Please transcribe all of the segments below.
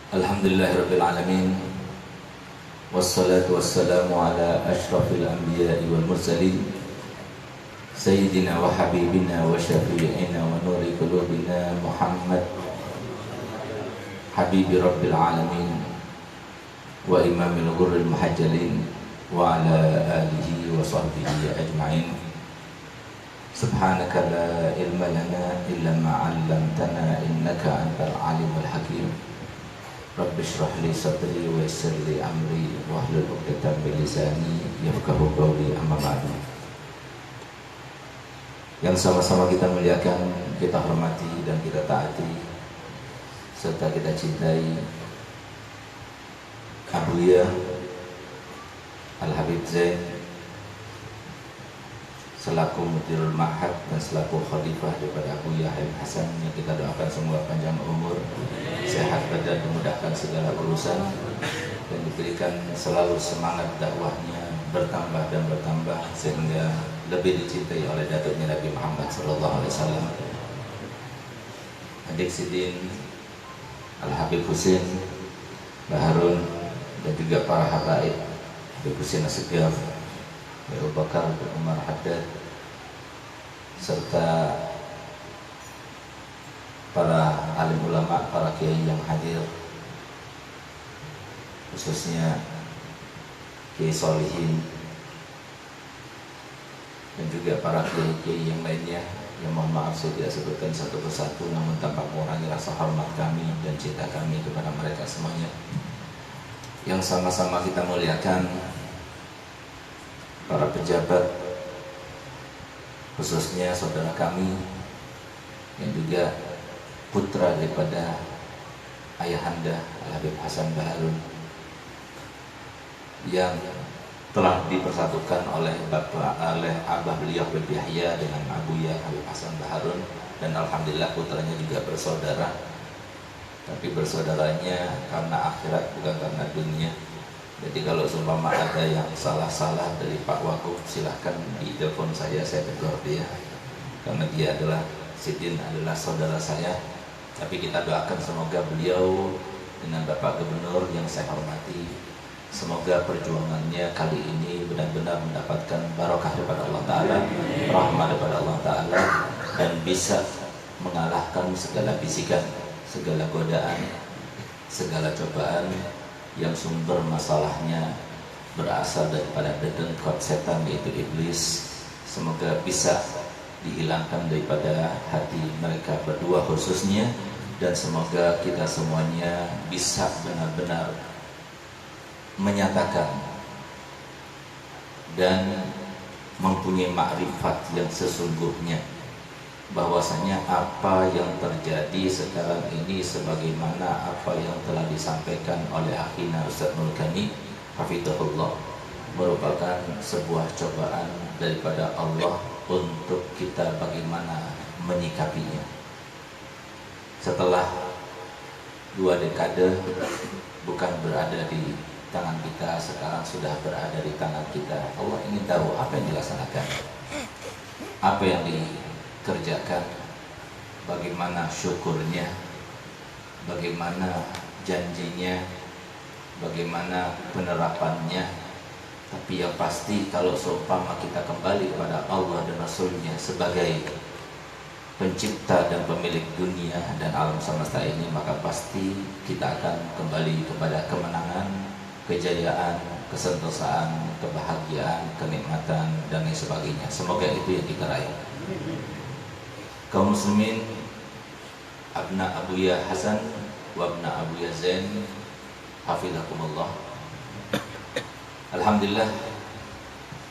Alhamdulillahirabbil alamin. Wassalatu wassalamu ala asyrafil anbiya'i wal mursalin Sayyidina wa habibina wa syafi'ina wa nuri qulubina Muhammad Habibi rabbil alamin wa imamil ghurril muhajjalin wa ala alihi wa sahbihi ajma'in. Subhanaka la ilma lana illa ma 'allamtana innaka antal alimul hakim. Rabbi shrah li sadri wa yassir li amri wahlul 'uqdatam min lisani yafqahu qawli, amma ba'du. Yang sama-sama kita muliakan, kita hormati dan kita taati serta kita cintai Abuya Al-Habib Zain selaku Mudirul Ma'had dan selaku Khalifah daripada Abuya Habib Hasan, yang kita doakan semua panjang umur, sehat badan, dimudahkan segala urusan, dan diberikan selalu semangat dakwahnya bertambah dan bertambah sehingga lebih dicintai oleh datuknya Nabi Muhammad SAW. Adik Sidin Al-Habib Husin Baharun dan juga para habaib Habib Husin As-Sigaf, Abu Bakar bin Umar Haddad, serta para alim ulama, para kiai yang hadir, khususnya Kiai Solihin, dan juga para kiai-kiai yang lainnya yang mohon maaf saya tidak sebutkan satu persatu, namun tanpa mengurangi rasa hormat kami dan cinta kami kepada mereka semuanya. Yang sama-sama kita muliakan para pejabat, khususnya saudara kami yang juga putra daripada ayahanda Al-Habib Hasan Baharun yang telah dipersatukan oleh abah beliau Habib Yahya dengan Abuya Habib Hasan Baharun, dan alhamdulillah putranya juga bersaudara, tapi bersaudaranya karena akhirat bukan karena dunia. Jadi kalau seumpama ada yang salah-salah dari Pak Wagub, silahkan di telepon saya tegur dia, karena dia adalah Sidin, adalah saudara saya. Tapi kita doakan semoga beliau dengan Bapak Gubernur yang saya hormati, semoga perjuangannya kali ini benar-benar mendapatkan barokah daripada Allah Ta'ala, rahmat daripada Allah Ta'ala, dan bisa mengalahkan segala bisikan, segala godaan, segala cobaan yang sumber masalahnya berasal daripada dedengkot setan, yaitu iblis. Semoga bisa dihilangkan daripada hati mereka berdua khususnya, dan semoga kita semuanya bisa benar-benar menyatakan dan mempunyai makrifat yang sesungguhnya bahwasanya apa yang terjadi sekarang ini, sebagaimana apa yang telah disampaikan oleh akhina Ustaz Mulkani hafizahullah, merupakan sebuah cobaan daripada Allah untuk kita bagaimana menyikapinya. Setelah 2 dekade bukan berada di tangan kita, sekarang sudah berada di tangan kita. Allah ingin tahu apa yang dilaksanakan, apa yang dikerjakan, bagaimana syukurnya, bagaimana janjinya, bagaimana penerapannya. Tapi yang pasti kalau seumpama kita kembali kepada Allah dan Rasulnya sebagai pencipta dan pemilik dunia dan alam semesta ini, maka pasti kita akan kembali kepada kemenangan, kejayaan, kesentosaan, kebahagiaan, kenikmatan, dan lain sebagainya. Semoga itu yang kita raih. Kaum muslimin, abna Abuya Hasan wa abna Abuya Zain, hafizakumullah. Alhamdulillah,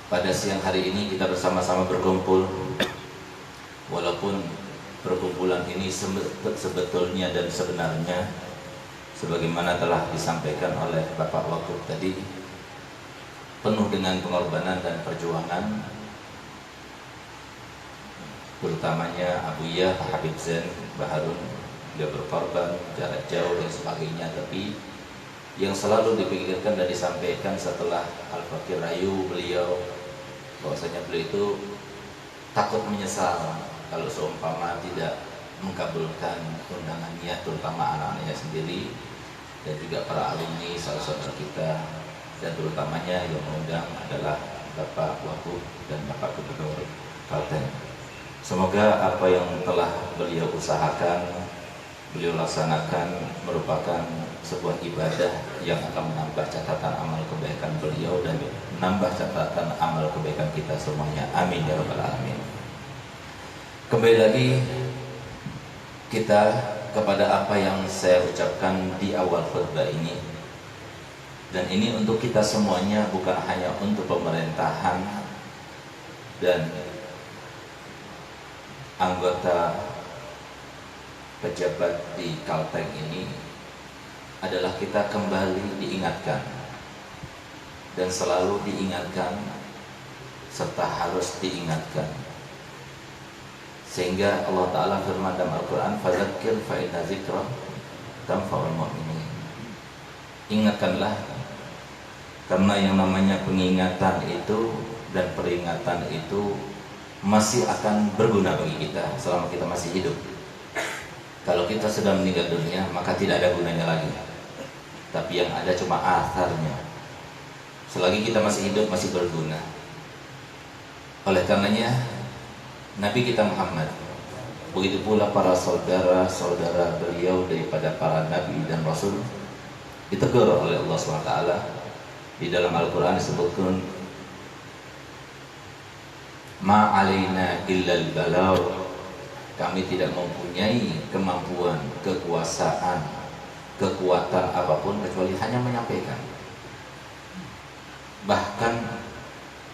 pada siang hari ini kita bersama-sama berkumpul. Walaupun perkumpulan ini sebetulnya dan sebenarnya sebagaimana telah disampaikan oleh Bapak Wagub tadi, penuh dengan pengorbanan dan perjuangan, terutamanya Abuya Habib Zain Baharun. Dia berkorban jarak jauh dan sebagainya, tapi yang selalu dipikirkan dan disampaikan setelah Al-Fakir rayu beliau bahwasanya beliau itu takut menyesal kalau seumpama tidak mengabulkan undangannya, terutama anak-anaknya sendiri, dan juga para alumni, saudara-saudara kita, dan terutamanya yang mengundang adalah Bapak Wagub dan Bapak Gubernur Kalteng. Semoga apa yang telah beliau usahakan, beliau laksanakan merupakan sebuah ibadah yang akan menambah catatan amal kebaikan beliau dan menambah catatan amal kebaikan kita semuanya. Amin ya rabbal alamin. Kembali lagi kita kepada apa yang saya ucapkan di awal khutbah ini, dan ini untuk kita semuanya, bukan hanya untuk pemerintahan dan anggota pejabat di Kalteng ini, adalah kita kembali diingatkan dan selalu diingatkan serta harus diingatkan, sehingga Allah Ta'ala firman dalam Al-Quran, fadzakir fa inna dzikra tanfa'ul mu'minin. Ingatkanlah, karena yang namanya pengingatan itu dan peringatan itu masih akan berguna bagi kita selama kita masih hidup. Kalau kita sudah meninggal dunia, maka tidak ada gunanya lagi, tapi yang ada cuma atharnya. Selagi kita masih hidup, masih berguna. Oleh karenanya Nabi kita Muhammad, begitu pula para saudara-saudara beliau daripada para nabi dan rasul, ditegur oleh Allah SWT. Di dalam Al-Quran disebutkan, ma alaina illal balagh, kami tidak mempunyai kemampuan, kekuasaan, kekuatan apapun kecuali hanya menyampaikan. Bahkan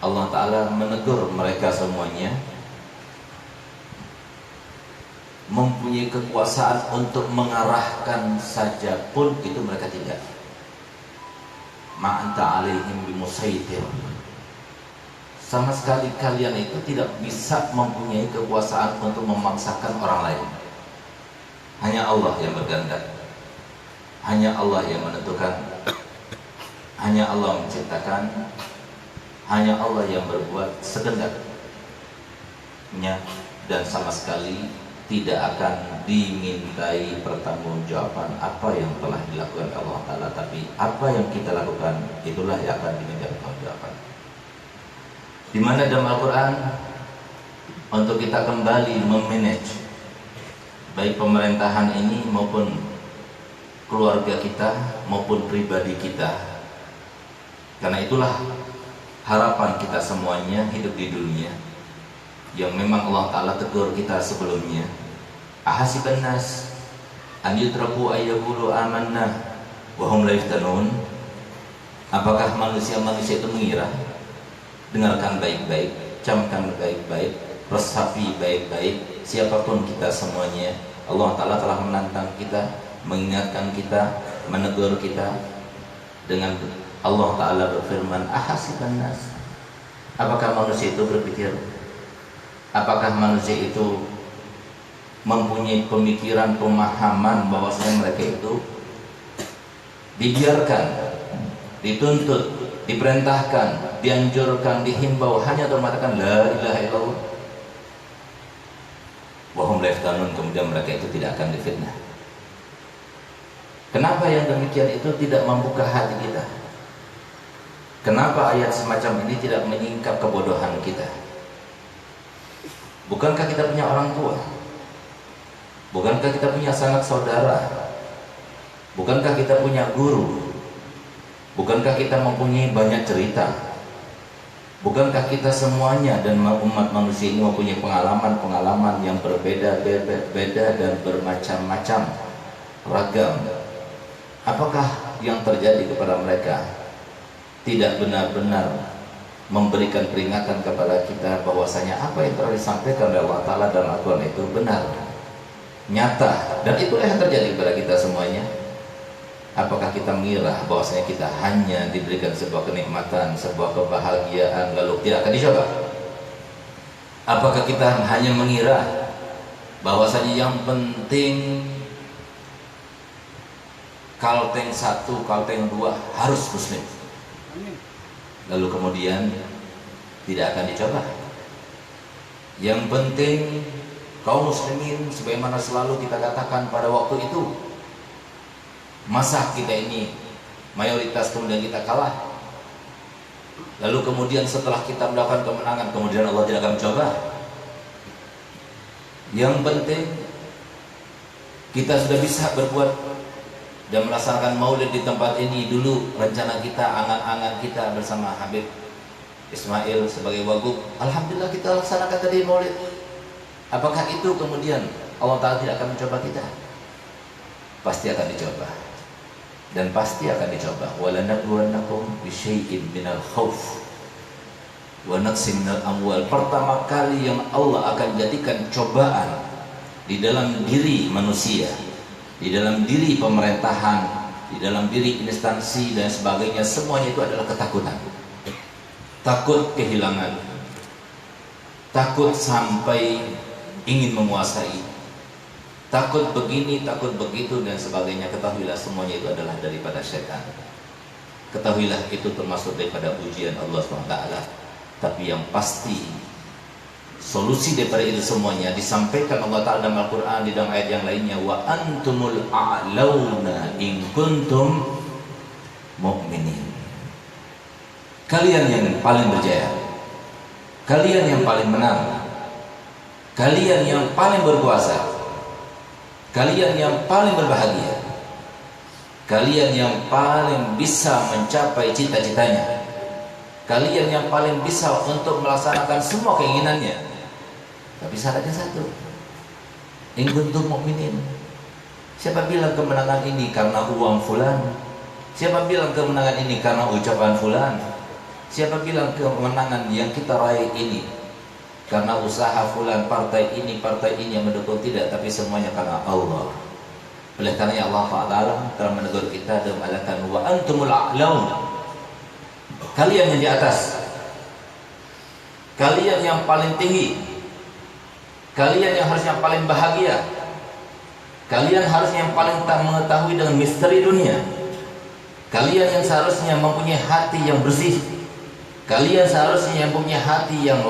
Allah Ta'ala menegur mereka semuanya, mempunyai kekuasaan untuk mengarahkan saja pun itu mereka tidak. Ma anta alaihim bimusaitir, sama sekali kalian itu tidak bisa mempunyai kekuasaan untuk memaksakan orang lain. Hanya Allah yang berkehendak, hanya Allah yang menentukan, hanya Allah menciptakan, hanya Allah yang berbuat sekehendaknya, dan sama sekali tidak akan dimintai pertanggungjawaban apa yang telah dilakukan Allah Ta'ala, tapi apa yang kita lakukan itulah yang akan diminta pertanggungjawaban. Di mana dalam Al-Quran untuk kita kembali memanage baik pemerintahan ini maupun keluarga kita maupun pribadi kita. Karena itulah harapan kita semuanya hidup di dunia, yang memang Allah Ta'ala tegur kita sebelumnya. Ahasiban nas an yutraku ayyaqulu amanna wa hum la yuftanun. Apakah manusia-manusia itu mengira? Dengarkan baik-baik, camkan baik-baik, resapi baik-baik, siapapun kita semuanya, Allah Ta'ala telah menantang kita, mengingatkan kita, menegur kita. Dengan Allah Ta'ala berfirman, ahasiban nas, apakah manusia itu berpikir, apakah manusia itu mempunyai pemikiran, pemahaman bahwasanya mereka itu dibiarkan, dituntut, diperintahkan, dianjurkan, dihimbau hanya untuk mengatakan la ilaha illallah, wa hum la yaftanun, kemudian mereka itu tidak akan difitnah. Kenapa yang demikian itu tidak membuka hati kita? Kenapa ayat semacam ini tidak menyingkap kebodohan kita? Bukankah kita punya orang tua? Bukankah kita punya sanak saudara? Bukankah kita punya guru? Bukankah kita mempunyai banyak cerita? Bukankah kita semuanya dan umat manusia ini mempunyai pengalaman-pengalaman yang berbeda-beda dan bermacam-macam, ragam? Apakah yang terjadi kepada mereka tidak benar-benar memberikan peringatan kepada kita bahwasanya apa yang telah disampaikan oleh Allah Ta'ala dalam Al-Quran itu benar, nyata, dan itulah yang terjadi kepada kita semuanya? Apakah kita mengira bahwasanya kita hanya diberikan sebuah kenikmatan, sebuah kebahagiaan lalu tidak akan dicoba? Apakah kita hanya mengira bahwasanya yang penting Kalteng 1, Kalteng 2 harus muslim, lalu kemudian tidak akan dicoba? Yang penting kaum muslimin sebagaimana selalu kita katakan pada waktu itu, Masa kita ini mayoritas kemudian kita kalah? Lalu kemudian setelah kita mendapatkan kemenangan, kemudian Allah tidak akan mencoba? Yang penting kita sudah bisa berbuat dan melaksanakan maulid di tempat ini. Dulu rencana kita, angan-angan kita bersama Habib Ismail sebagai wagub, alhamdulillah kita laksanakan tadi maulid. Apakah itu kemudian Allah Ta'ala tidak akan mencoba kita? Pasti akan dicoba, dan pasti akan dicoba. Walanabluwannakum bisyai'in minal khauf wa naqsin minal amwal. Pertama kali yang Allah akan jadikan cobaan di dalam diri manusia, di dalam diri pemerintahan, di dalam diri instansi dan sebagainya, semuanya itu adalah ketakutan. Takut kehilangan, takut sampai ingin menguasai, takut begini, takut begitu dan sebagainya. Ketahuilah semuanya itu adalah daripada syaitan. Ketahuilah itu termasuk daripada ujian Allah SWT. Tapi yang pasti solusi daripada itu semuanya disampaikan Allah Ta'ala dalam Al-Quran, di dalam ayat yang lainnya, wa antumul a'launa in kuntum mu'minin. Kalian yang paling berjaya, kalian yang paling menang, kalian yang paling berkuasa, kalian yang paling berbahagia, kalian yang paling bisa mencapai cita-citanya, kalian yang paling bisa untuk melaksanakan semua keinginannya. Tapi syaratnya satu, in kuntum mu'minin. Siapa bilang kemenangan ini karena uang fulan? Siapa bilang kemenangan ini karena ucapan fulan? Siapa bilang kemenangan yang kita raih ini karena usaha fulan, partai ini yang mendukung? Tidak, tapi semuanya karena Allah. Oleh karena Allah Ta'ala telah menegur kita dan mengatakan wa antumul a'laun. Kalian yang di atas, kalian yang paling tinggi, kalian yang harusnya paling bahagia, kalian harusnya yang paling mengetahui dengan misteri dunia, kalian yang seharusnya mempunyai hati yang bersih, kalian seharusnya yang punya hati yang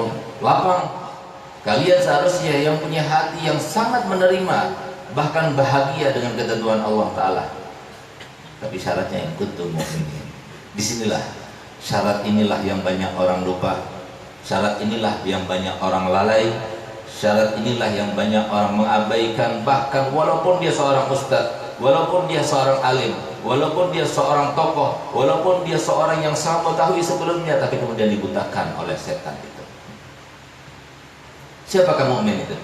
lapang, kalian seharusnya yang punya hati yang sangat menerima, bahkan bahagia dengan ketentuan Allah Ta'ala. Tapi syaratnya yang kuntum mu'minin. Disinilah, syarat inilah yang banyak orang lupa, syarat inilah yang banyak orang lalai, syarat inilah yang banyak orang mengabaikan. Bahkan walaupun dia seorang ustadz, walaupun dia seorang alim, walaupun dia seorang tokoh, walaupun dia seorang yang sangat mengetahui sebelumnya, tapi kemudian dibutakan oleh setan itu. Siapakah mukmin itu?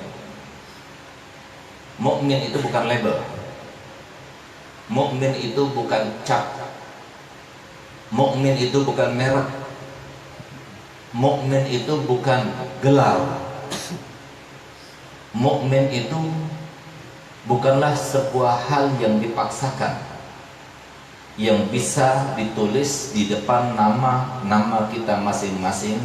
Mukmin itu bukan label, mukmin itu bukan cap, mukmin itu bukan merek, mukmin itu bukan gelar, mukmin itu bukanlah sebuah hal yang dipaksakan, yang bisa ditulis di depan nama kita masing-masing,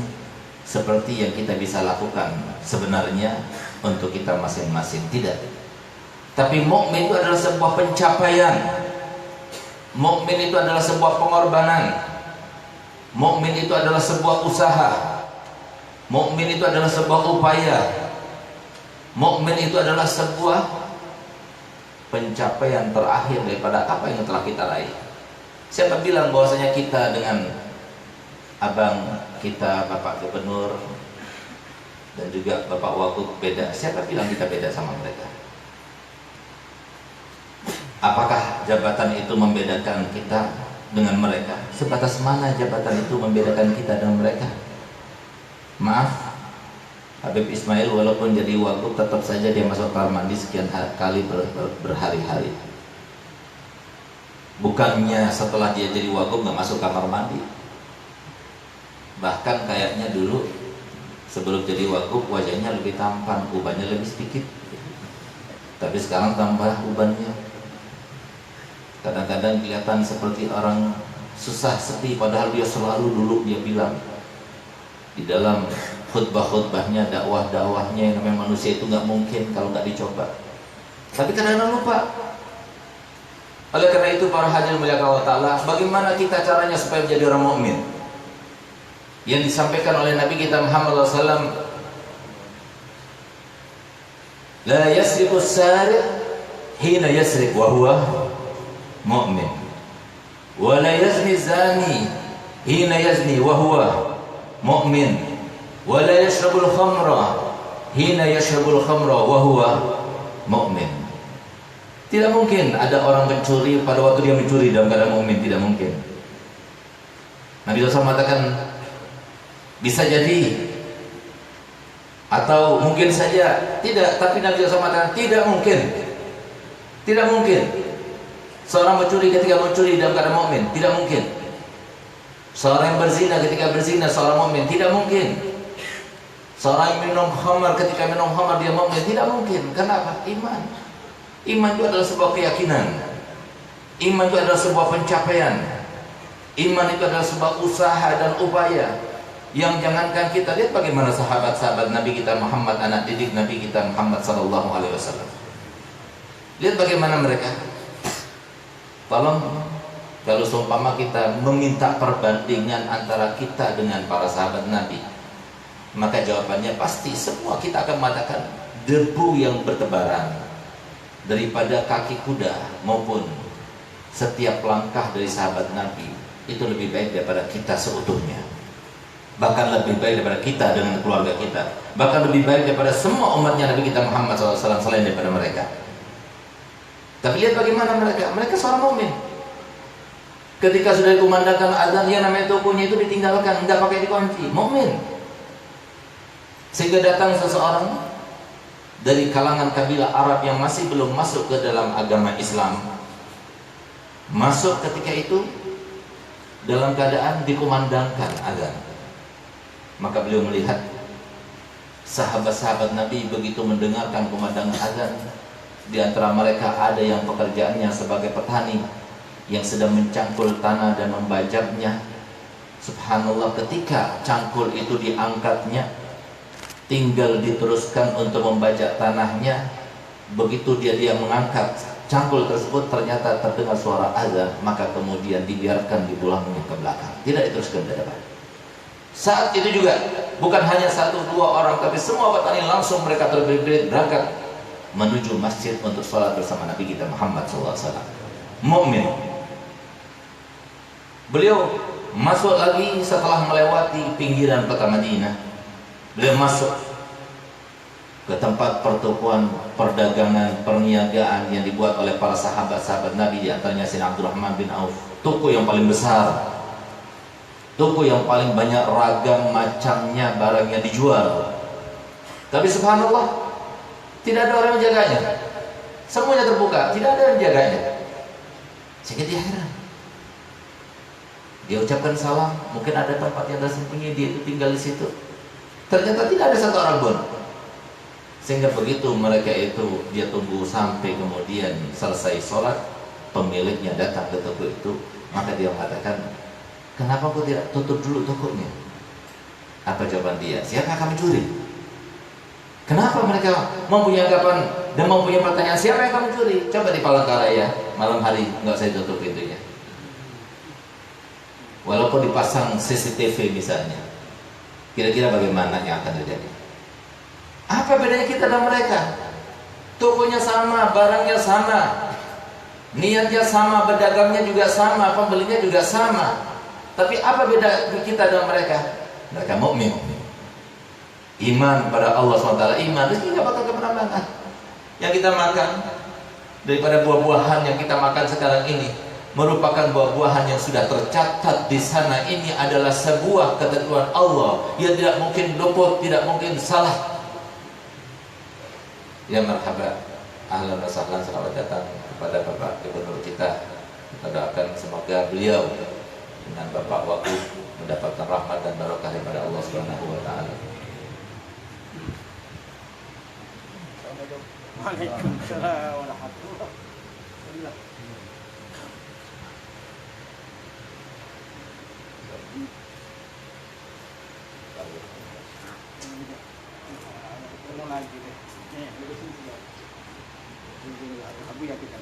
seperti yang kita bisa lakukan sebenarnya untuk kita masing-masing. Tidak. Tapi mukmin itu adalah sebuah pencapaian, mukmin itu adalah sebuah pengorbanan, mukmin itu adalah sebuah usaha, mukmin itu adalah sebuah upaya, mukmin itu adalah sebuah pencapaian terakhir daripada apa yang telah kita raih. Siapa bilang bahwasanya kita dengan abang kita, Bapak Gubernur dan juga Bapak Wagub beda? Siapa bilang kita beda sama mereka? Apakah jabatan itu membedakan kita dengan mereka? Sebatas mana jabatan itu membedakan kita dengan mereka? Maaf, Habib Ismail walaupun jadi wagub tetap saja dia masuk kamar mandi sekian kali berhari-hari. Bukannya setelah dia jadi wagub nggak masuk kamar mandi. Bahkan kayaknya dulu sebelum jadi wagub wajahnya lebih tampan, ubannya lebih sedikit. Tapi sekarang tambah ubannya. Kadang-kadang kelihatan seperti orang susah sepi, padahal dia selalu dulu dia bilang di dalam khutbah-khutbahnya, dakwah-dakwahnya, yang namanya manusia itu nggak mungkin kalau nggak dicoba. Tapi kadang-kadang lupa. Oleh karena itu para hadirin muliakan Allah Ta'ala, bagaimana kita caranya supaya menjadi orang mukmin? Yang disampaikan oleh Nabi kita Muhammad SAW, la yasriqu as-sariq hina yasriq wa huwa mu'min. Wa la yazni zani hina yazni wa huwa mu'min. Wa la yashrabul khamra hina yashrabul khamra wa huwa mu'min. Tidak mungkin ada orang mencuri pada waktu dia mencuri dalam keadaan mukmin, tidak mungkin. Nabi SAW mengatakan bisa jadi, atau mungkin saja tidak, tapi Nabi SAW mengatakan tidak mungkin. Tidak mungkin seorang mencuri ketika mencuri dalam keadaan mukmin, tidak mungkin. Seorang yang berzina ketika berzina seorang mukmin, tidak mungkin. Seorang yang minum khamar ketika minum khamar dia mukmin, tidak mungkin. Kenapa? Iman. Iman itu adalah sebuah keyakinan. Iman itu adalah sebuah pencapaian. Iman itu adalah sebuah usaha dan upaya yang jangankan kita. Lihat bagaimana sahabat-sahabat Nabi kita Muhammad, anak didik Nabi kita Muhammad sallallahu alaihi wasallam. Lihat bagaimana mereka. Tolong, kalau seumpama kita meminta perbandingan antara kita dengan para sahabat Nabi, maka jawabannya pasti semua kita akan mengatakan debu yang bertebaran daripada kaki kuda maupun setiap langkah dari sahabat Nabi itu lebih baik daripada kita seutuhnya. Bahkan lebih baik daripada kita dengan keluarga kita. Bahkan lebih baik daripada semua umatnya Nabi kita Muhammad SAW selain daripada mereka. Tapi lihat bagaimana mereka. Mereka seorang mukmin. Ketika sudah dikumandangkan azan, yang namanya tokonya itu ditinggalkan, enggak pakai dikunci. Mukmin. Sehingga datang seseorang dari kalangan kabilah Arab yang masih belum masuk ke dalam agama Islam, masuk ketika itu dalam keadaan dikumandangkan azan. Maka beliau melihat sahabat-sahabat Nabi begitu mendengarkan kumandangan azan. Di antara mereka ada yang pekerjaannya sebagai petani yang sedang mencangkul tanah dan membajaknya. Subhanallah, ketika cangkul itu diangkatnya, tinggal diteruskan untuk membajak tanahnya. Begitu dia mengangkat cangkul tersebut, ternyata terdengar suara azan, maka kemudian dibiarkan dipulangnya ke belakang, tidak diteruskan ke depan. Saat itu juga bukan hanya satu dua orang, tapi semua petani langsung mereka terbelit-belit berangkat menuju masjid untuk sholat bersama Nabi kita Muhammad SAW. Mukmin. Beliau masuk lagi setelah melewati pinggiran kota Madinah. Beliau masuk ke tempat pertukuan, perdagangan, perniagaan yang dibuat oleh para sahabat-sahabat Nabi, di antaranya Sayyidina Abdurrahman bin Auf. Toko yang paling besar, toko yang paling banyak ragam macamnya barang yang dijual. Tapi subhanallah, tidak ada orang yang menjaganya. Semuanya terbuka, tidak ada yang menjaganya. Sehingga dia heran. Dia ucapkan salam, mungkin ada tempat yang tersembunyi, dia itu tinggal di situ. Ternyata tidak ada satu orang pun. Sehingga begitu mereka itu, dia tunggu sampai kemudian selesai sholat, pemiliknya datang ke toko itu, maka dia mengatakan, kenapa kau tidak tutup dulu tokonya? Apa jawaban dia? Siapa yang akan mencuri? Kenapa mereka mempunyai anggapan dan mempunyai pertanyaan, siapa yang akan mencuri? Coba di Palangkaraya malam hari nggak saya tutup pintunya, walaupun dipasang CCTV misalnya. Kira-kira bagaimana yang akan terjadi? Apa bedanya kita dan mereka? Tokonya sama, barangnya sama, niatnya sama, pedagangnya juga sama, pembelinya juga sama. Tapi apa beda kita dan mereka? Mereka mukmin, iman pada Allah SWT, iman, rezeki nggak bakal kemana-mana. Yang kita makan daripada buah-buahan yang kita makan sekarang ini merupakan buah-buahan yang sudah tercatat di sana. Ini adalah sebuah ketentuan Allah yang tidak mungkin luput, tidak mungkin salah. Ya marhaba, ahlan wa sahlan, selamat datang kepada Bapak Gubernur kita. Kita doakan semoga beliau dengan Bapak Wagub mendapatkan rahmat dan barokah daripada Allah Subhanahu wa taala. Waalaikumsalam warahmatullahi wabarakatuh. Lagi deh. Nih, beresin sudah. Ini Abu ya kita.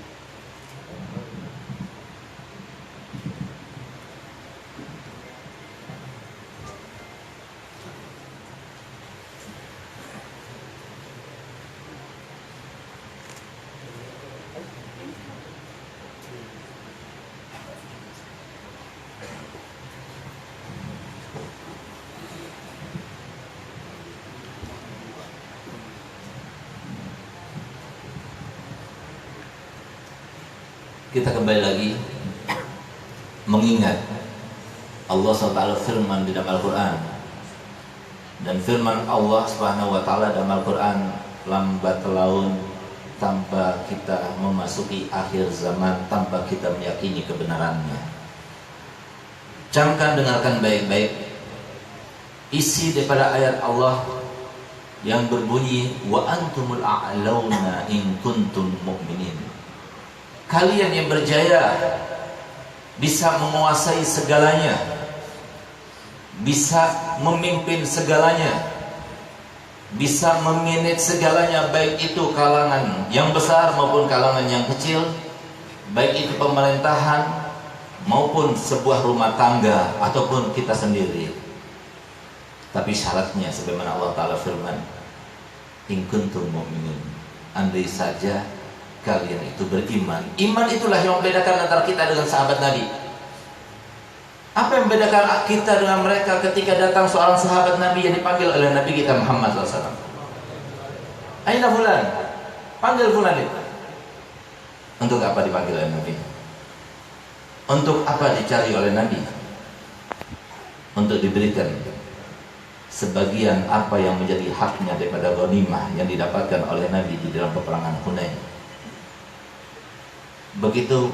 kita kembali lagi mengingat Allah SWT firman di dalam Al-Quran, dan firman Allah Subhanahu wa taala dalam Al-Quran, lambat laun tanpa kita memasuki akhir zaman, tanpa kita meyakini kebenarannya. Camkan, dengarkan baik-baik isi daripada ayat Allah yang berbunyi wa antumul a'launa in kuntum mu'minin. Kalian yang berjaya, bisa menguasai segalanya, bisa memimpin segalanya, bisa memanage segalanya, baik itu kalangan yang besar maupun kalangan yang kecil, baik itu pemerintahan maupun sebuah rumah tangga ataupun kita sendiri. Tapi syaratnya sebagaimana Allah Ta'ala firman, in kuntum mu'minin, andai saja kalian itu beriman. Iman itulah yang membedakan antara kita dengan sahabat Nabi. Apa yang membedakan kita dengan mereka ketika datang seorang sahabat Nabi yang dipanggil oleh Nabi kita Muhammad SAW? Aina fulan? Panggil fulan itu. Untuk apa dipanggil oleh Nabi? Untuk apa dicari oleh Nabi? Untuk diberikan sebagian apa yang menjadi haknya daripada ghanimah yang didapatkan oleh Nabi di dalam peperangan Hunain. Begitu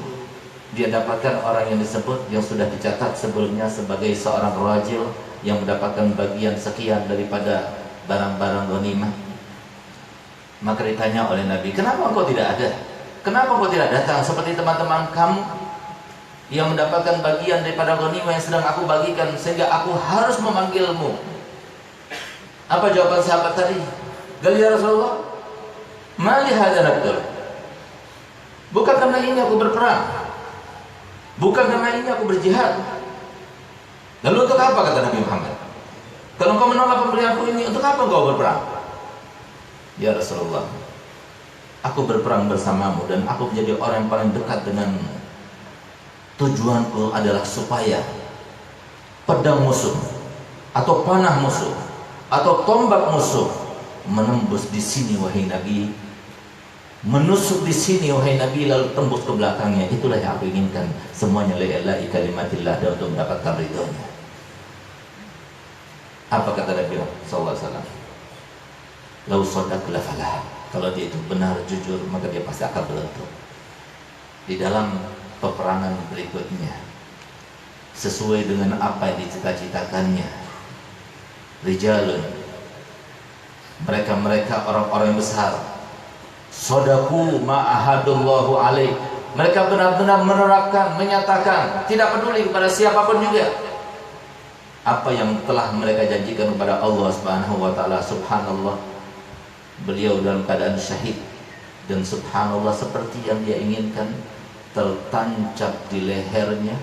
dia dapatkan orang yang disebut, yang sudah dicatat sebelumnya sebagai seorang rajil yang mendapatkan bagian sekian daripada barang-barang ghanimah, maka ditanya oleh Nabi, kenapa engkau tidak ada? Kenapa engkau tidak datang seperti teman-teman kamu yang mendapatkan bagian daripada ghanimah yang sedang aku bagikan, sehingga aku harus memanggilmu? Apa jawaban sahabat tadi? Gali ya Rasulullah, mali hadza nabdul. Bukan karena ini aku berperang, bukan karena ini aku berjihad. Lalu untuk apa, kata Nabi Muhammad? Kalau engkau menolak pemberianku ini, untuk apa engkau berperang? Ya Rasulullah, aku berperang bersamamu dan aku menjadi orang yang paling dekat denganmu. Tujuanku adalah supaya pedang musuh atau panah musuh atau tombak musuh menembus di sini wahai Nabi, menusuk di sini wahai Nabi, lalu tembus ke belakangnya. Itulah yang aku inginkan, semuanya lillahi kalimatillah, dan untuk mendapatkan ridhonya. Apa kata Nabi sallallahu alaihi wasallam? Lau shadaq la falah. Kalau dia itu benar jujur, maka dia pasti akan beruntung. Di dalam peperangan berikutnya, sesuai dengan apa yang dicita-citakannya, rijalun, mereka orang-orang yang besar, Sodaku ma'ahadullahu alaih, mereka benar-benar menerapkan, menyatakan, tidak peduli kepada siapapun juga, apa yang telah mereka janjikan kepada Allah Subhanahu wa taala. Subhanallah, beliau dalam keadaan syahid, dan subhanallah seperti yang dia inginkan, tertancap di lehernya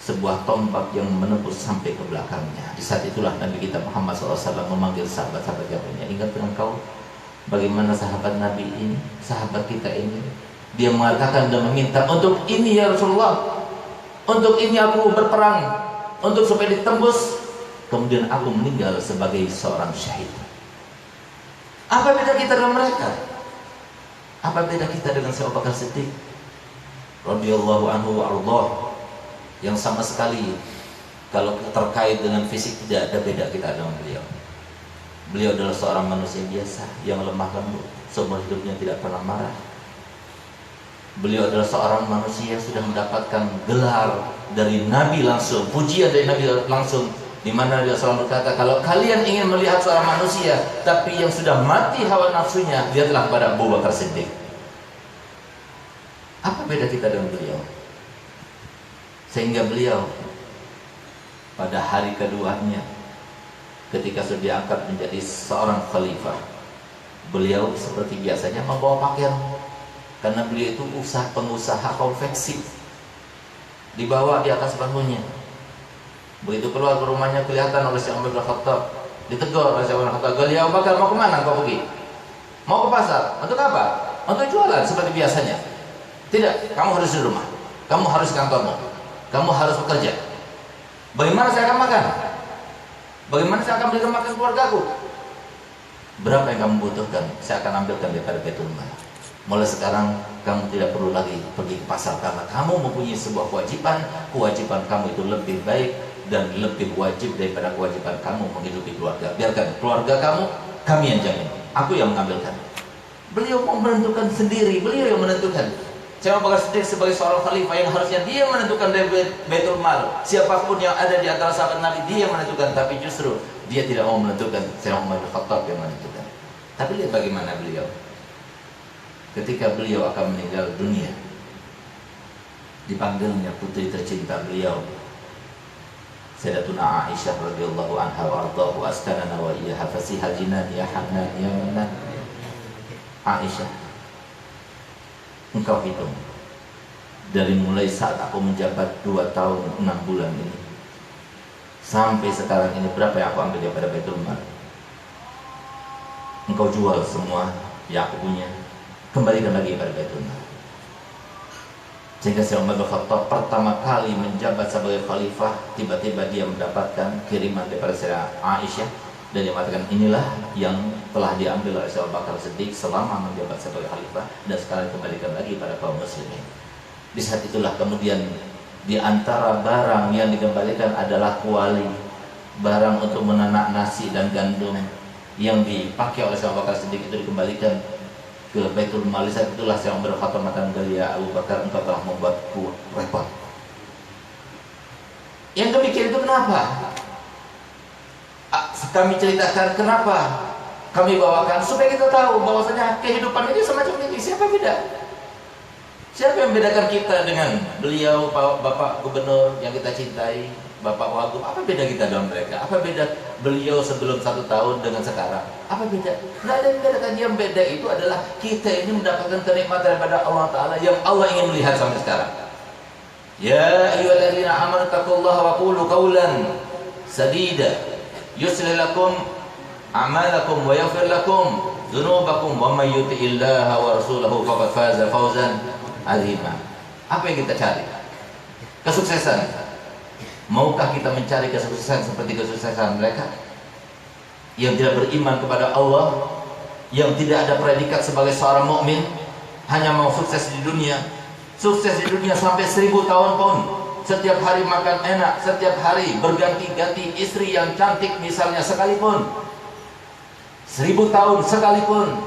sebuah tombak yang menembus sampai ke belakangnya. Di saat itulah Nabi kita Muhammad SAW memanggil sahabat-sahabat yang lainnya, ingat dengan kau bagaimana sahabat Nabi ini, sahabat kita ini, dia mengatakan dan meminta, untuk ini ya Rasulullah, untuk ini aku berperang, untuk supaya ditembus, kemudian aku meninggal sebagai seorang syahid. Apa beda kita dengan mereka? Apa beda kita dengan Abu Bakar Siddiq radhiyallahu anhu wa ardhah, yang sama sekali kalau terkait dengan fisik tidak ada beda kita dengan beliau. Beliau adalah seorang manusia biasa yang lemah lembut, seumur hidupnya tidak pernah marah. Beliau adalah seorang manusia yang sudah mendapatkan gelar dari Nabi langsung, pujian dari Nabi langsung, di mana dia selalu berkata, kalau kalian ingin melihat seorang manusia tapi yang sudah mati hawa nafsunya, lihatlah pada Abu Bakar Siddiq. Apa beda kita dengan beliau? Sehingga beliau pada hari keduanya, ketika sudah diangkat menjadi seorang khalifah, beliau seperti biasanya membawa pakaian, karena beliau itu pengusaha konveksi, dibawa di atas bahunya. Begitu keluar ke rumahnya, kelihatan oleh Syekh Umar bin Khattab, ditegur oleh Syekh Umar bin Khattab, "Gali Abu Bakar, mau kemana kau pergi? Mau ke pasar? Untuk apa? Untuk jualan seperti biasanya?" "Tidak, kamu harus di rumah, kamu harus di kantormu, kamu harus bekerja." "Bagaimana saya akan makan? Bagaimana saya akan berikan makan keluargaku?" "Berapa yang kamu butuhkan, saya akan ambilkan daripada Baitul Mal." Mulai sekarang kamu tidak perlu lagi pergi ke pasar karena kamu mempunyai sebuah kewajiban. Kewajiban kamu itu lebih baik dan lebih wajib daripada kewajiban kamu menghidupi keluarga. Biarkan keluarga kamu, kami yang jamin. Aku yang mengambilkan. Beliau mau menentukan sendiri, beliau yang menentukan. Saya Abu Bakar Siddiq sebagai seorang khalifah yang harusnya dia menentukan dari Baitul Mal. Siapapun yang ada di antara sahabat Nabi dia menentukan, tapi justru dia tidak mau menentukan. Saya Umar bin Khattab yang menentukan. Tapi lihat bagaimana beliau. Ketika beliau akan meninggal dunia, dipanggilnya putri tercinta beliau, Sayyidatuna Aisyah radhiyallahu anha wa ardhahu askanana wa iyyaha fasihal jinan ya Hanan ya Manan. Aisyah, engkau hitung dari mulai saat aku menjabat 2 tahun 6 bulan ini sampai sekarang ini, berapa yang aku ambil daripada Baitul Mal? Engkau jual semua yang aku punya, kembalikan lagi pada Baitul Mal. Sehingga Syekh Umar bin Khattab pertama kali menjabat sebagai khalifah, tiba-tiba dia mendapatkan kiriman daripada Sayyidah Aisyah dan dia mengatakan inilah yang telah diambil oleh Syekh Abu Bakar Siddiq selama menjabat sebagai khalifah dan sekarang kembalikan lagi pada kaum muslimin. Di saat itulah kemudian di antara barang yang dikembalikan adalah kuali, barang untuk menanak nasi dan gandum yang dipakai oleh Syekh Abu Bakar Siddiq itu dikembalikan ke Baitul Mal. Saat itulah Syekh Umar bin Khattab mengatakan, ya Abu Bakar, engkau telah membuatku repot. Yang demikian itu kenapa? Kami ceritakan kenapa kami bawakan supaya kita tahu bahwasanya kehidupan ini semacam ini. Siapa beda? Siapa yang membedakan kita dengan beliau, Bapak Gubernur yang kita cintai, Bapak Wagub? Apa beda kita dengan mereka? Apa beda beliau sebelum 1 tahun dengan sekarang? Apa beda? Tidak ada yang membedakan. Yang beda itu adalah kita ini mendapatkan kenikmatan daripada Allah Ta'ala yang Allah ingin melihat sampai sekarang. Ya ayyuhalladzina amanu taqullaha wa qulu qawlan sadida yuslih lakum a'malakum wa yaghfir lakum dzunubakum wa may yuti'illaha wa rasulahu faqad faza fawzan 'azima. Apa yang kita cari? Kesuksesan. Maukah kita mencari kesuksesan seperti kesuksesan mereka yang tidak beriman kepada Allah, yang tidak ada predikat sebagai seorang mukmin, hanya mau sukses di dunia? Sukses di dunia sampai 1000 tahun pun, setiap hari makan enak, setiap hari berganti-ganti istri yang cantik misalnya sekalipun, 1000 tahun sekalipun.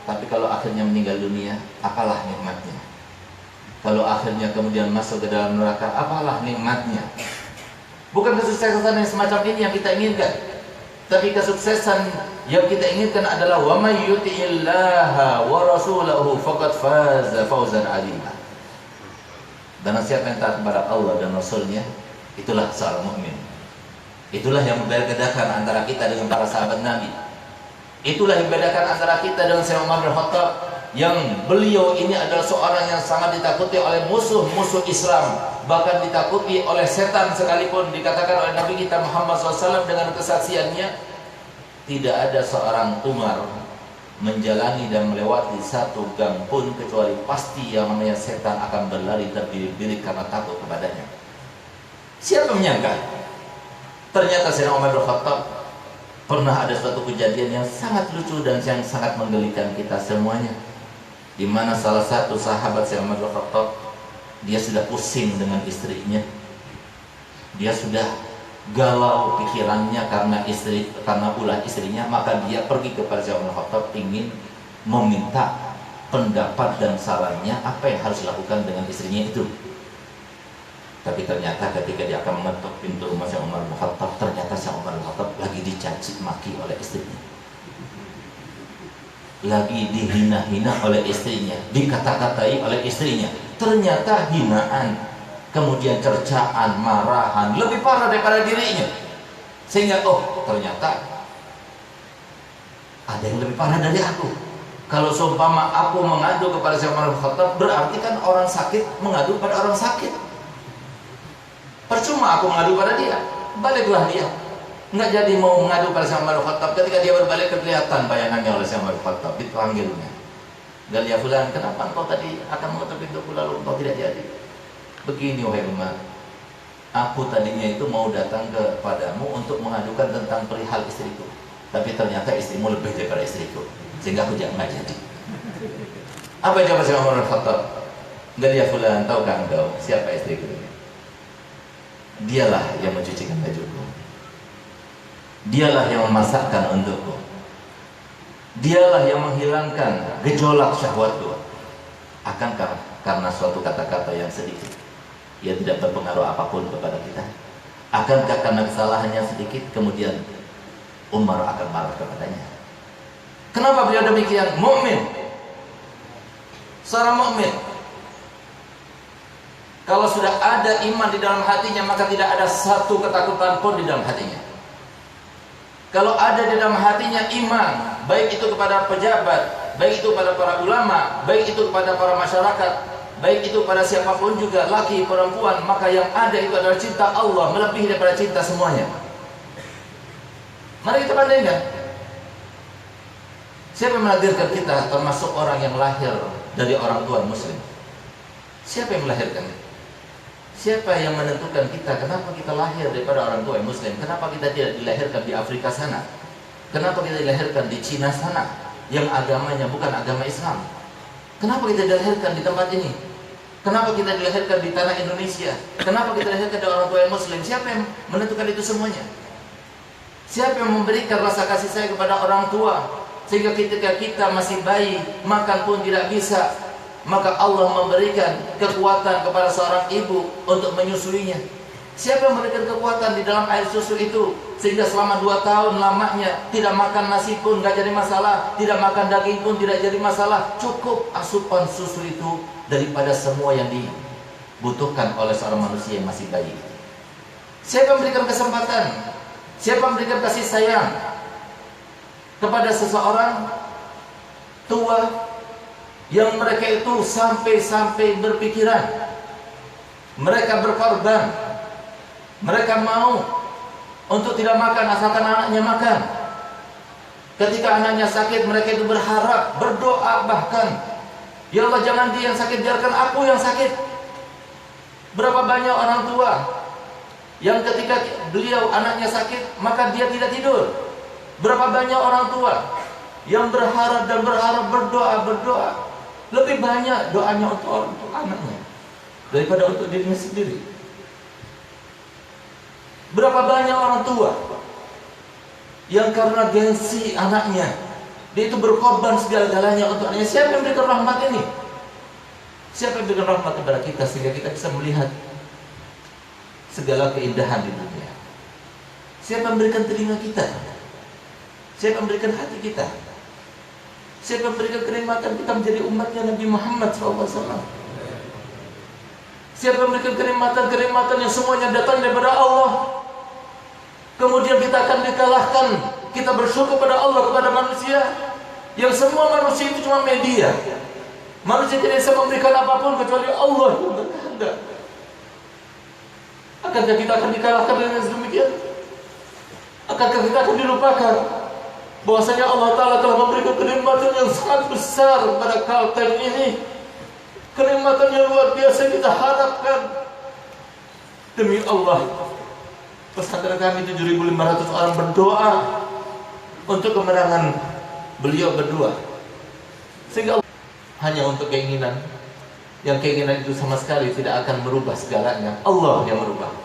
Tapi kalau akhirnya meninggal dunia, apalah nikmatnya? Kalau akhirnya kemudian masuk ke dalam neraka, apalah nikmatnya? Bukan kesuksesan yang semacam ini yang kita inginkan, tapi kesuksesan yang kita inginkan adalah wa may yuti'illaha wa rasulahu faqad faza fawzan 'azima. Dan siapa yang taat kepada Allah dan Rasulnya, itulah seorang mukmin. Itulah yang membedakan antara kita dengan para sahabat Nabi. Itulah yang membedakan antara kita dengan Syekh Umar bin Khattab, yang beliau ini adalah seorang yang sangat ditakuti oleh musuh-musuh Islam, bahkan ditakuti oleh setan sekalipun. Dikatakan oleh Nabi kita Muhammad SAW dengan kesaksiannya, tidak ada seorang Umar menjalani dan melewati satu gang pun kecuali pasti yang namanya setan akan berlari terbirik-birik karena takut kepadanya. Siapa menyangka? Ternyata Sayyidina Umar bin Khattab pernah ada suatu kejadian yang sangat lucu dan yang sangat menggelikan kita semuanya, di mana salah satu sahabat Sayyidina Umar bin Khattab, dia sudah pusing dengan istrinya, dia sudah galau pikirannya karena ulah istrinya, maka dia pergi kepada Syekh Umar bin Khattab ingin meminta pendapat dan sarannya apa yang harus dilakukan dengan istrinya itu. Tapi ternyata ketika dia akan mengetuk pintu rumah Syekh Umar bin Khattab, ternyata Syekh Umar bin Khattab lagi dicaci maki oleh istrinya, lagi dihina-hina oleh istrinya, dikata-katai oleh istrinya. Ternyata hinaan, kemudian cercaan, marahan lebih parah daripada dirinya. Sehingga ternyata ada yang lebih parah dari aku. Kalau seumpama aku mengadu kepada Syekh Umar bin Khattab, berarti kan orang sakit mengadu pada orang sakit. Percuma aku mengadu pada dia, baliklah dia. Nggak jadi mau mengadu pada Syekh Umar bin Khattab. Ketika dia berbalik, kelihatan bayangannya oleh Syekh Umar bin Khattab, dipanggilnya. Galia fulan, kenapa engkau tadi akan mengetuk pintuku lalu engkau tidak jadi? Begini wahai Umar, aku tadinya itu mau datang kepadamu untuk mengadukan tentang perihal istriku, tapi ternyata istrimu lebih daripada istriku, sehingga aku nggak jadi. Apa jawaban Syekh Umar bin Khattab? Enggak, ya fulan, tahukah engkau siapa istriku ini? Dialah yang mencucikan bajuku. Dialah yang memasakkan untukku. Dialah yang menghilangkan gejolak syahwatku. Akankah karena suatu kata-kata yang sedikit ia tidak berpengaruh apapun kepada kita? Akankah karena kesalahannya sedikit kemudian Umar akan marah kepadanya? Kenapa beliau demikian? Mukmin, seorang mukmin, kalau sudah ada iman di dalam hatinya, maka tidak ada satu ketakutan pun di dalam hatinya. Kalau ada di dalam hatinya iman, baik itu kepada pejabat, baik itu kepada para ulama, baik itu kepada para masyarakat, baik itu pada siapapun juga, laki, perempuan, maka yang ada itu adalah cinta Allah melebihi daripada cinta semuanya. Mari kita bandingkan. Siapa yang melahirkan kita termasuk orang yang lahir dari orang tua muslim? Siapa yang melahirkan? Siapa yang menentukan kita? Kenapa kita lahir daripada orang tua muslim? Kenapa kita tidak dilahirkan di Afrika sana? Kenapa kita dilahirkan di Cina sana yang agamanya bukan agama Islam? Kenapa kita dilahirkan di tempat ini? Kenapa kita dilahirkan di tanah Indonesia? Kenapa kita dilahirkan dari orang tua yang muslim? Siapa yang menentukan itu semuanya? Siapa yang memberikan rasa kasih sayang kepada orang tua sehingga ketika kita masih bayi makan pun tidak bisa, maka Allah memberikan kekuatan kepada seorang ibu untuk menyusuinya? Siapa yang memberikan kekuatan di dalam air susu itu sehingga selama 2 tahun lamanya tidak makan nasi pun gak jadi masalah, tidak makan daging pun tidak jadi masalah, cukup asupan susu itu daripada semua yang dibutuhkan oleh seorang manusia yang masih bayi. Siapa yang memberikan kesempatan? Siapa yang memberikan kasih sayang kepada seseorang tua yang mereka itu sampai berpikiran, mereka berkorban, mereka mau untuk tidak makan asalkan anaknya makan. Ketika anaknya sakit, mereka itu berharap, berdoa bahkan, ya Allah jangan dia yang sakit, biarkan aku yang sakit. Berapa banyak orang tua yang ketika beliau anaknya sakit, maka dia tidak tidur. Berapa banyak orang tua yang berharap dan berharap, berdoa. Lebih banyak doanya untuk anaknya daripada untuk dirinya sendiri. Berapa banyak orang tua yang karena gengsi anaknya, dia itu berkorban segala-galanya untuk anaknya. Siapa yang memberikan rahmat ini? Siapa yang memberikan rahmat kepada kita sehingga kita bisa melihat segala keindahan di dunia? Siapa yang memberikan telinga kita? Siapa yang memberikan hati kita? Siapa yang memberikan kenikmatan kita menjadi umatnya Nabi Muhammad SAW? Siapa yang memberikan kenikmatan yang semuanya datang daripada Allah? Kemudian kita akan dikalahkan. Kita bersyukur pada Allah, kepada manusia, yang semua manusia itu cuma media. Manusia tidak bisa memberikan apapun kecuali Allah yang berkehendak. Akankah kita akan dikalahkan dengan sedemikian? Akankah kita akan dilupakan bahwasanya Allah Ta'ala telah memberikan kenikmatan yang sangat besar pada Kalteng ini, kenikmatan yang luar biasa kita harapkan. Demi Allah, pesantren kami 7.500 orang berdoa untuk kemenangan beliau berdua, sehingga hanya untuk keinginan, yang keinginan itu sama sekali tidak akan merubah segalanya. Allah yang merubah,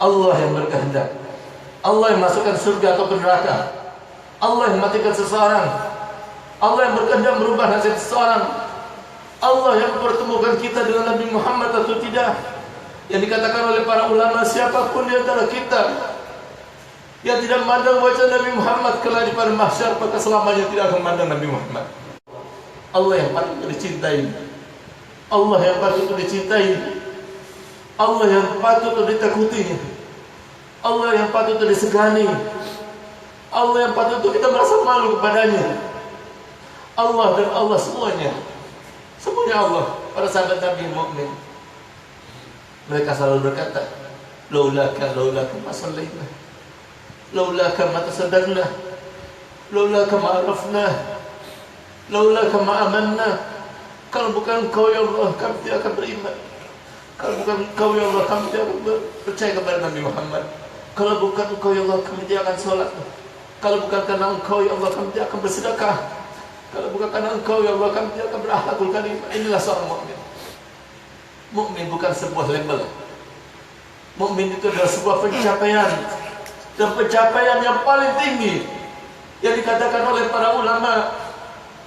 Allah yang berkehendak, Allah yang masukkan surga atau neraka, Allah yang matikan seseorang, Allah yang berkehendak merubah nasib seseorang, Allah yang mempertemukan kita dengan Nabi Muhammad atau tidak. Yang dikatakan oleh para ulama, siapapun di antara kita yang tidak memandang wajah Nabi Muhammad kelak di padang mahsyar, maka selamanya tidak akan memandang Nabi Muhammad. Allah yang patut dicintai, Allah yang patut dicintai, Allah yang patut ditakuti, Allah yang patut disegani, Allah yang patut kita merasa malu kepadanya. Allah dan Allah semuanya Allah. Para sahabat Nabi mukmin, mereka selalu berkata, laulaka ma sallaina, laulaka ma tasaddaqna, laulaka ma arafna, laulaka ma amanna. Kalau bukan Engkau ya Allah, kami tidak akan beriman. Kalau bukan Engkau ya Allah, kami tidak akan percaya kepada Nabi Muhammad. Kalau bukan Engkau ya Allah, kami tidak akan sholat. Kalau bukan karena Engkau ya Allah, kami tidak akan bersedekah. Kalau bukan karena Engkau ya Allah, kami tidak akan berakhlakul karimah. Inilah seorang mukmin. Mukmin bukan sebuah label. Mukmin itu adalah sebuah pencapaian, dan pencapaian yang paling tinggi yang dikatakan oleh para ulama.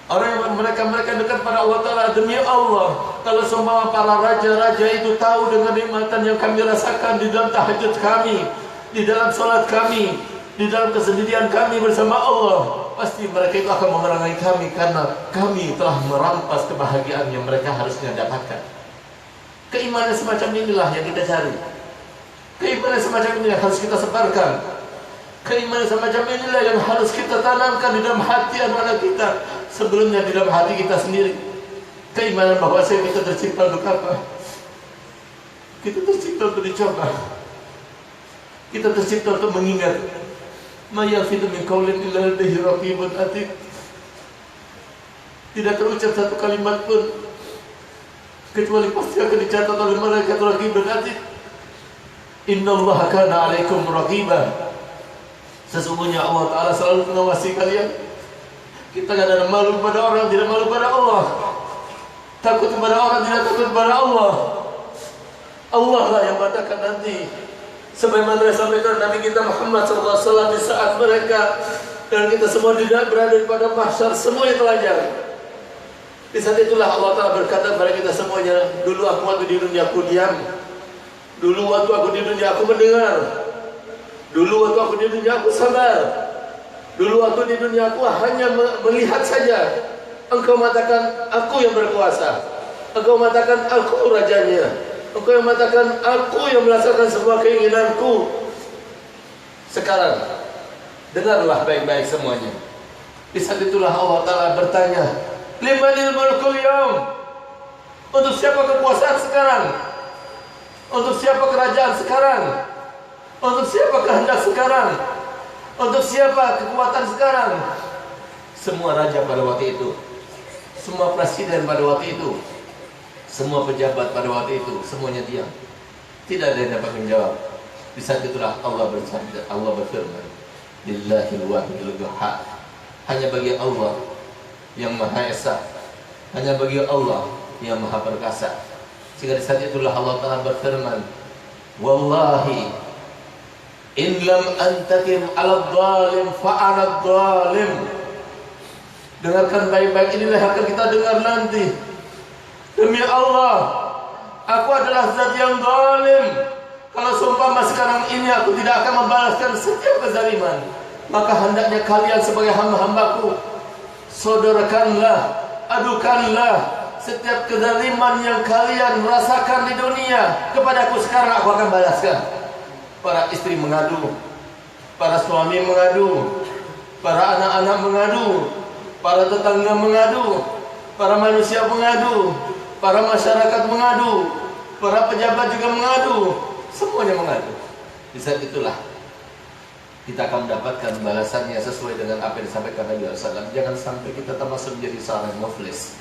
Orang yang mereka dekat pada Allah Ta'ala, demi Allah, kalau semua para raja-raja itu tahu dengan nikmatan yang kami rasakan di dalam tahajud kami, di dalam sholat kami, di dalam kesendirian kami bersama Allah, pasti mereka itu akan memerangi kami, karena kami telah merampas kebahagiaan yang mereka harusnya dapatkan. Keimanan semacam inilah yang kita cari. Keimanan semacam ini yang harus kita sebarkan. Keimanan semacam inilah yang harus kita tanamkan di dalam hati anak-anak kita, sebelumnya di dalam hati kita sendiri. Keimanan bahwa kita tercipta untuk apa? Kita tercipta untuk dicoba. Kita tercipta untuk mengingat. Ma yalfidu min qaulin illa ladayhi raqibun atid. Tidak terucap satu kalimat pun kecuali pasti akan dicatat oleh malaikat raqibun atid. Innallaha kana 'alaikum raqiba. Sesungguhnya Allah Ta'ala selalu mengawasi kalian. Kita tidak ada malu pada orang, tidak malu pada Allah. Takut kepada orang, tidak takut kepada Allah. Allah lah yang mengatakan nanti, sebagaimana disampaikan Nabi kita Muhammad SAW, di saat mereka dan kita semua tidak berada pada mahsyar, semuanya telanjang. Di saat itulah Allah Ta'ala berkata kepada kita semuanya, dulu aku waktu di dunia aku diam, dulu waktu aku di dunia aku mendengar, dulu waktu aku di dunia aku sabar, dulu waktu di dunia aku hanya melihat saja. Engkau mengatakan aku yang berkuasa, engkau mengatakan aku rajanya, engkau yang mengatakan aku yang melaksanakan semua keinginanku. Sekarang dengarlah baik-baik semuanya. Di saat itulah Allah Ta'ala bertanya, limanil mulkul yaum, untuk siapa kekuasaan sekarang, untuk siapa kerajaan sekarang, untuk siapa kehendak sekarang, untuk siapa kekuatan sekarang. Semua raja pada waktu itu, semua presiden pada waktu itu, semua pejabat pada waktu itu, semuanya diam. Tidak ada yang dapat menjawab. Di saat itulah Allah bersabda, Allah berfirman, Lillahil wahidil qahhar. Hanya bagi Allah yang Maha Esa, hanya bagi Allah yang Maha Perkasa. Sehingga di saat itulah Allah Ta'ala berfirman, Wallahi in lam antakim ala dhalim fa'ana dhalim. Dengarkan baik-baik, inilah yang akan kita dengar nanti. Demi Allah, aku adalah zat yang zalim. Kalau seumpama sekarang ini aku tidak akan membalaskan setiap kezaliman, maka hendaknya kalian sebagai hamba-hambaku, saudarakanlah, adukanlah setiap kezaliman yang kalian rasakan di dunia kepadaku. Sekarang aku akan balaskan. Para istri mengadu, para suami mengadu, para anak-anak mengadu, para tetangga mengadu, para manusia mengadu, para masyarakat mengadu, para pejabat juga mengadu, semuanya mengadu. Di saat itulah kita akan mendapatkan balasannya sesuai dengan apa yang disampaikan Nabi SAW. Jangan sampai kita termasuk menjadi seorang muflis.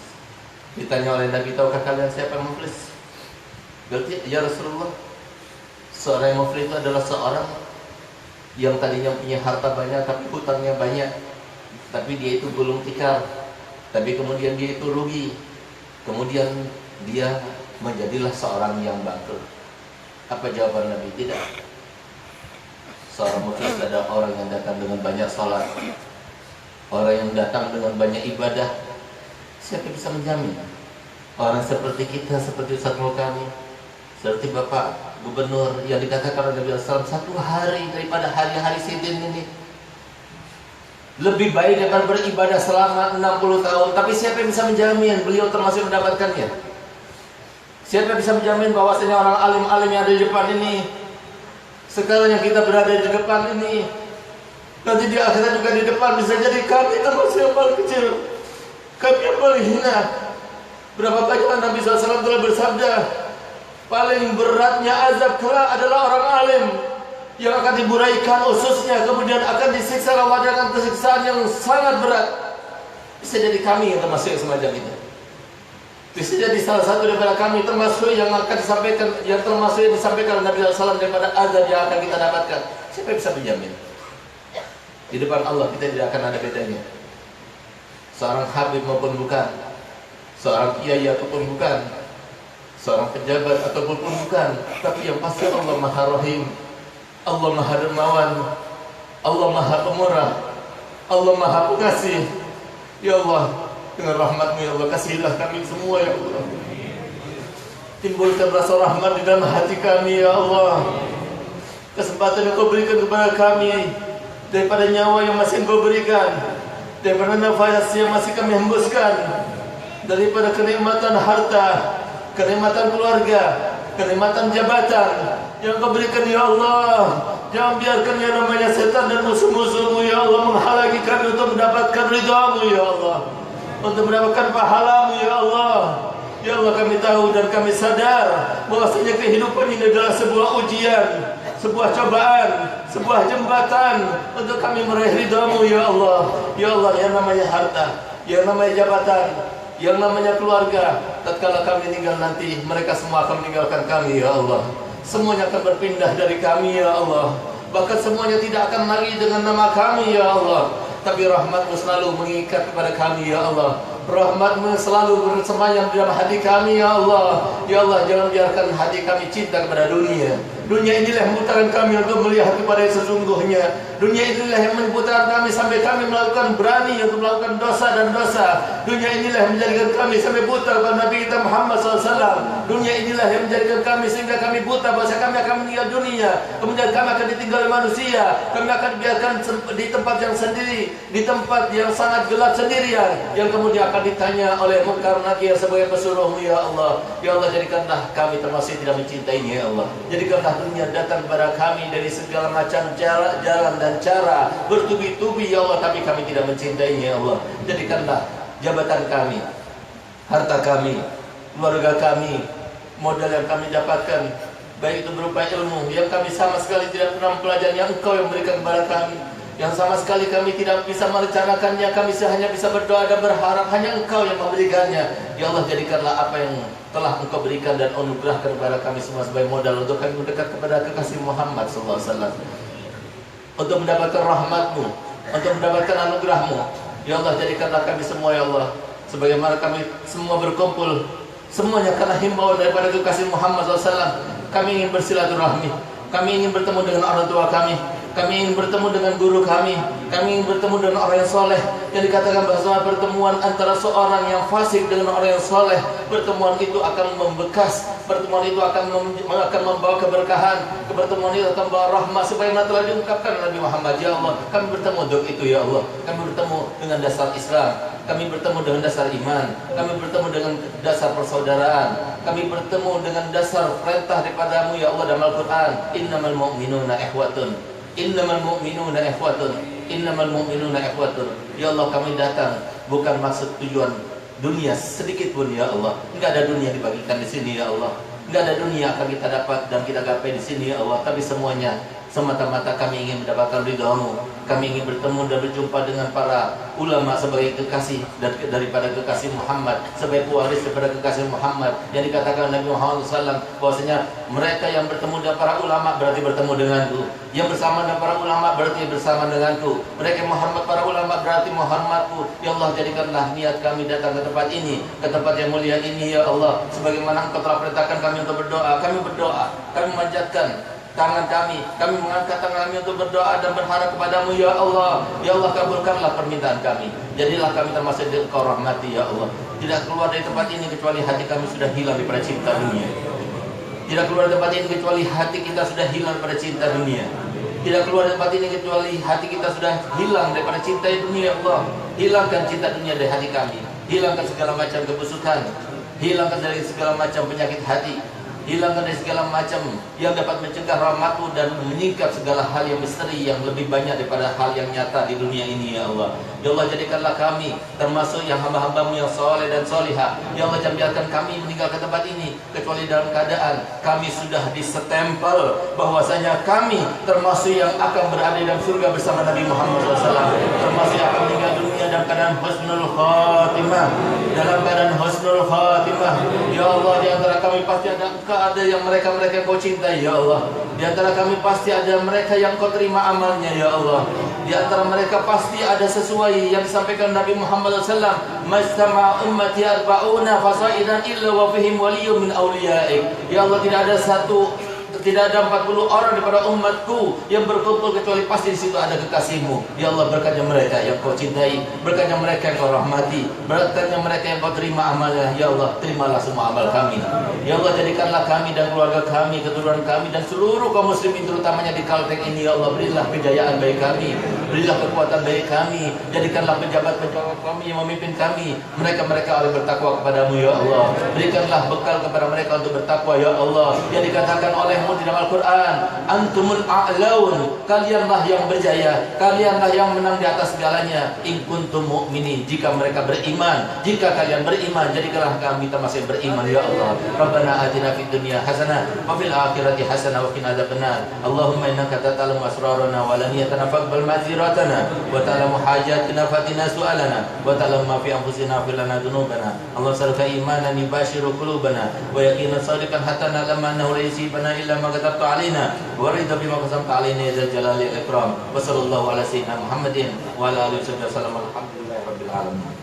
Ditanya oleh Nabi, tahukah kalian siapa yang muflis? Berarti ya Rasulullah, seorang yang muflis itu adalah seorang yang tadinya punya harta banyak tapi hutangnya banyak, tapi dia itu gulung tikar, tapi kemudian dia itu rugi, kemudian dia menjadilah seorang yang bangkrut. Apa jawaban Nabi? Tidak. Seorang muflis adalah orang yang datang dengan banyak salat, orang yang datang dengan banyak ibadah. Siapa bisa menjamin? Orang seperti kita, seperti Ustaz Mulkani, seperti Bapak Gubernur yang dikatakan oleh Nabi SAW, satu hari daripada hari-hari sidin ini lebih baik daripada beribadah selama 60 tahun. Tapi siapa yang bisa menjamin beliau termasuk mendapatkannya? Siapa yang bisa menjamin bahwasanya orang alim-alim yang ada di depan ini, sekarang yang kita berada di depan ini, nanti di akhirat juga di depan bisa jadi kami termasuk yang paling kecil, kami yang paling hina. Berapa banyak Nabi SAW telah bersabda, paling beratnya azab kelak adalah orang alim yang akan diburaikan ususnya, kemudian akan disiksa Allah dengan kesiksaan yang sangat berat. Bisa jadi kami yang termasuk yang semacam itu. Bisa jadi salah satu daripada kami termasuk yang akan disampaikan, yang termasuk yang disampaikan Nabi SAW daripada azab yang akan kita dapatkan. Siapa yang bisa menjamin? Di depan Allah kita tidak akan ada bedanya. seorang habib maupun bukan, seorang kiai ataupun bukan, seorang pejabat ataupun bukan, tapi yang pasti Allah Maha Rahim, Allah Maha Dermawan, Allah Maha Pemurah, Allah Maha Pengasih. Ya Allah, dengan rahmat-Mu ya Allah, kasihilah kami semua ya Allah. Timbulkan rasa rahmat di dalam hati kami ya Allah. Kesempatan yang Kau berikan kepada kami, daripada nyawa yang masih Kau berikan, daripada nafas yang masih kami hembuskan, daripada kenikmatan harta, kenikmatan keluarga, kenikmatan jabatan yang Kau berikan ya Allah. Jangan biarkan yang namanya setan dan musuh-musuh-Mu ya Allah menghalangi kami untuk mendapatkan ridha-Mu ya Allah, untuk mendapatkan pahala-Mu ya Allah. Ya Allah, kami tahu dan kami sadar bahwasanya kehidupan ini adalah sebuah ujian, sebuah cobaan, sebuah jembatan untuk kami meraih ridha-Mu ya Allah. Ya Allah, yang namanya harta, yang namanya jabatan, yang namanya keluarga, tatkala kami tinggal nanti, mereka semua akan meninggalkan kami ya Allah. Semuanya akan berpindah dari kami ya Allah. Bahkan semuanya tidak akan lagi dengan nama kami ya Allah, tapi rahmat-Mu selalu mengikat kepada kami ya Allah. Rahmat-Mu selalu bersemayam di dalam hati kami ya Allah. Ya Allah, jangan biarkan hati kami cinta kepada dunia. Dunia inilah yang membutarkan kami untuk melihat kepada yang sesungguhnya. Dunia inilah yang membutarkan kami sampai kami melakukan berani untuk melakukan dosa dan dosa. Dunia inilah yang menjadikan kami sampai buta kepada Nabi kita Muhammad SAW. Dunia inilah yang menjadikan kami sehingga kami buta bahwa kami akan meninggal dunia. Kemudian kami akan ditinggal oleh manusia. Kami akan dibiarkan di tempat yang sendiri, di tempat yang sangat gelap sendirian, yang kemudian akan ditanya oleh Munkar Nakir sebagai pesuruh-Mu ya Allah. Ya Allah, jadikanlah kami termasuk yang tidak mencintainya ya Allah. Jadikanlah dunia datang kepada kami dari segala macam jalan dan cara bertubi-tubi ya Allah, tapi kami tidak mencintainya ya Allah. Jadikanlah jabatan kami, harta kami, keluarga kami, modal yang kami dapatkan, baik itu berupa ilmu yang kami sama sekali tidak pernah mempelajari, yang Engkau yang berikan kepada kami, yang sama sekali kami tidak bisa merencanakannya, kami hanya bisa berdoa dan berharap hanya Engkau yang memberikannya. Ya Allah, jadikanlah apa yang telah Engkau berikan dan anugerahkan kepada kami semua sebagai modal untuk kami mendekat kepada kekasih Muhammad SAW, untuk mendapatkan rahmat-Mu, untuk mendapatkan anugerah-Mu. Ya Allah, jadikanlah kami semua ya Allah, sebagaimana kami semua berkumpul semuanya karena himbauan daripada kekasih Muhammad SAW. Kami ingin bersilaturahmi, kami ingin bertemu dengan orang tua kami, kami ingin bertemu dengan guru kami ingin bertemu dengan orang yang soleh. Yang dikatakan bahwa pertemuan antara seorang yang fasik dengan orang yang soleh, pertemuan itu akan membekas, pertemuan itu akan membawa keberkahan, pertemuan itu akan membawa rahmat, sebagaimana telah diungkapkan Nabi Muhammad. Ya Allah, kami bertemu untuk itu ya Allah. Kami bertemu dengan dasar Islam, kami bertemu dengan dasar iman, kami bertemu dengan dasar persaudaraan, kami bertemu dengan dasar perintah daripada-Mu ya Allah dalam Al-Quran. Innamal mu'minuna ikhwatun, innamal mu'minuna ikhwatun, innamal mu'minuna ikhwatun. Ya Allah, kami datang bukan maksud tujuan dunia sedikit pun ya Allah. Enggak ada dunia dibagikan di sini ya Allah. Enggak ada dunia akan kita dapat dan kita gapai di sini ya Allah. Tapi semuanya semata-mata kami ingin mendapatkan ridha-Mu. Kami ingin bertemu dan berjumpa dengan para ulama sebagai kekasih daripada kekasih Muhammad, sebagai pewaris daripada kekasih Muhammad. Yang dikatakan Nabi Muhammad SAW bahwasanya mereka yang bertemu dengan para ulama berarti bertemu denganku, yang bersama dengan para ulama berarti bersama denganku, mereka yang menghormat para ulama berarti menghormatku. Ya Allah, jadikanlah niat kami datang ke tempat ini, ke tempat yang mulia ini ya Allah, sebagaimana Engkau telah perintahkan kami untuk berdoa. Kami berdoa, kami memanjatkan tangan kami mengangkat tangan kami untuk berdoa dan berharap kepada-Mu ya Allah. Ya Allah, kabulkanlah permintaan kami. Jadilah kami termasuk yang Engkau rahmati ya Allah. Tidak keluar dari tempat ini kecuali hati kami sudah hilang daripada cinta dunia. Tidak keluar dari tempat ini kecuali hati kita sudah hilang daripada cinta dunia. Tidak keluar dari tempat ini kecuali hati kita sudah hilang daripada cinta dunia ya Allah. Hilangkan cinta dunia dari hati kami. Hilangkan segala macam kebusukan. Hilangkan dari segala macam penyakit hati. Hilangkan dari segala macam yang dapat mencegah rahmat-Mu dan menyingkap segala hal yang misteri yang lebih banyak daripada hal yang nyata di dunia ini ya Allah. Ya Allah, jadikanlah kami termasuk yang hamba-hamba-Mu yang soleh dan solihah. Ya Allah, jangan biarkan kami meninggalkan tempat ini kecuali dalam keadaan kami sudah disestempel bahwasanya kami termasuk yang akan berada dalam surga bersama Nabi Muhammad SAW, termasuk yang akan meninggal dunia dalam keadaan husnul khatimah, dalam keadaan husnul khatimah. Ya Allah, di antara kami pasti ada yang mereka yang Kau cintai ya Allah. Di antara kami pasti ada mereka yang Kau terima amalnya ya Allah. Di antara mereka pasti ada sesuai ini yang disampaikan Nabi Muhammad SAW, majtama ummati arba'una fasaidan illa wa fihim waliyyun min awliyaik. Ya Allah, tidak ada 40 orang daripada umatku yang berkumpul kecuali pasti di situ ada kekasihmu. Ya Allah, berkatnya mereka yang kau cintai, berkatnya mereka yang kau rahmati, berkatnya mereka yang kau terima amalnya. Ya Allah, terimalah semua amal kami. Ya Allah, jadikanlah kami dan keluarga kami, keturunan kami dan seluruh kaum muslimin terutamanya di Kalteng ini. Ya Allah, berilah kejayaan bagi kami, berilah kekuatan bagi kami, jadikanlah pejabat-pejabat kami yang memimpin kami mereka oleh bertakwa kepadamu. Ya Allah, berikanlah bekal kepada mereka untuk bertakwa. Ya Allah, yang dikatakan olehmu di dalam Al-Quran, antumul a'laun, kalianlah yang berjaya, kalianlah yang menang di atas segalanya. In kuntum mu'minin, jika mereka beriman, jika kalian beriman, jadikanlah kami termasuk beriman. Ya Allah, Rabbana atina fid dunya hasanah wa fil akhirati hasanah wa qina adzabannar. Allahumma innaka ta'lamu asrarana wa la niyatana faqbal ma'dziratana wa ta'lamu hajatina fatina su'alana wa ta'lamu ma fi anfusina fil lana dzunubana. Allah salka imanan yubashiru qulubana wa yaqinan sadiqan hatta na'lama annahu la yusibana illa ma katabta alaina wa ridha bima qasamta alaina ya dzal jalali wal ikram. Wa sallallahu ala sayyidina Muhammadin wa ala alihi wasallam. Alhamdulillahi rabbil alamin.